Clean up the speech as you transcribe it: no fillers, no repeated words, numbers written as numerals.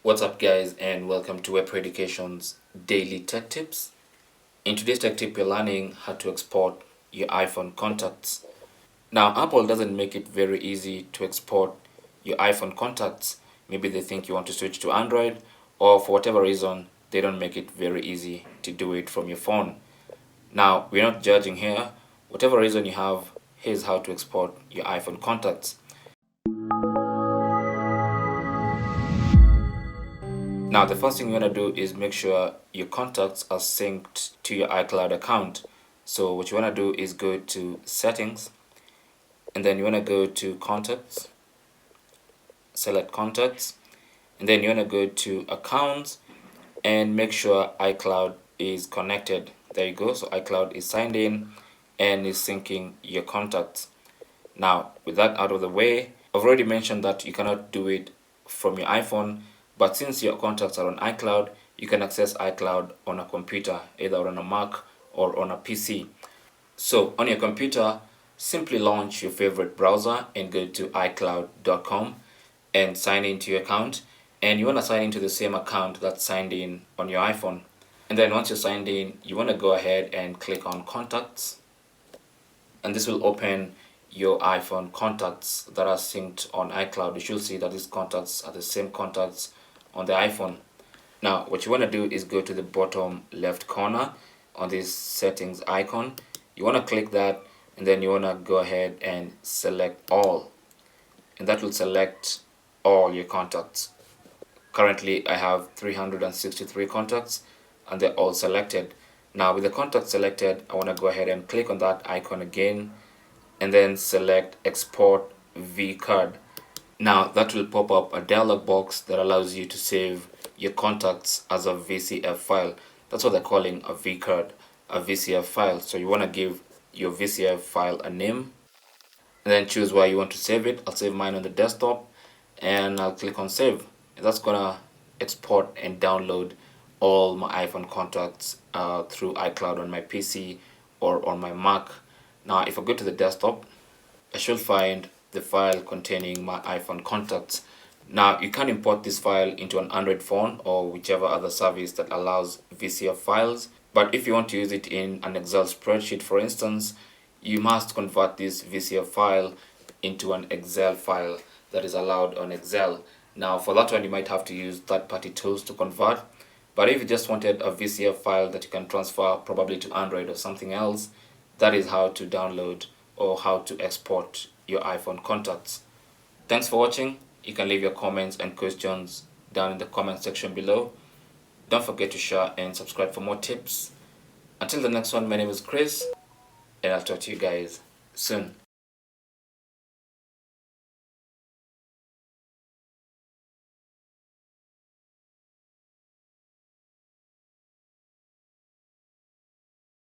What's up guys, and welcome to Web Education's Daily Tech Tips. In today's tech tip, we're learning how to export your iPhone contacts. Now, Apple doesn't make it very easy to export your iPhone contacts. Maybe they think you want to switch to Android, or for whatever reason, they don't make it very easy to do it from your phone. Now, we're not judging here. Whatever reason you have, here's how to export your iPhone contacts. Now, the first thing you want to do is make sure your contacts are synced to your iCloud account. So what you want to do is go to Settings, and then you want to go to Contacts, select Contacts, and then you want to go to Accounts and make sure iCloud is connected. There you go. So iCloud is signed in and is syncing your contacts. Now, with that out of the way, I've already mentioned that you cannot do it from your iPhone, but since your contacts are on iCloud, you can access iCloud on a computer, either on a Mac or on a PC. So on your computer, simply launch your favorite browser and go to iCloud.com and sign into your account. And you want to sign into the same account that's signed in on your iPhone. And then once you're signed in, you want to go ahead and click on Contacts. And this will open your iPhone contacts that are synced on iCloud. You should see that these contacts are the same contacts on the iPhone. Now, what you want to do is go to the bottom left corner on this settings icon. You want to click that, and then you want to go ahead and select all, and that will select all your contacts. Currently, I have 363 contacts, and they're all selected. Now, with the contacts selected, I want to go ahead and click on that icon again, and then select Export vCard. Now that will pop up a dialog box that allows you to save your contacts as a VCF file. That's what they're calling a vCard, a VCF file. So you want to give your VCF file a name and then choose where you want to save it. I'll save mine on the desktop and I'll click on save. And that's gonna export and download all my iPhone contacts through iCloud on my PC or on my Mac. Now if I go to the desktop, I should find the file containing my iPhone contacts. Now you can import this file into an Android phone or whichever other service that allows VCF files, but if you want to use it in an Excel spreadsheet, for instance, you must convert this VCF file into an Excel file that is allowed on Excel. Now for that one you might have to use third-party tools to convert, but if you just wanted a VCF file that you can transfer probably to Android or something else, that is how to download or how to export your iPhone contacts. Thanks for watching. You can leave your comments and questions down in the comment section below. Don't forget to share and subscribe for more tips. Until the next one, my name is Chris, and I'll talk to you guys soon.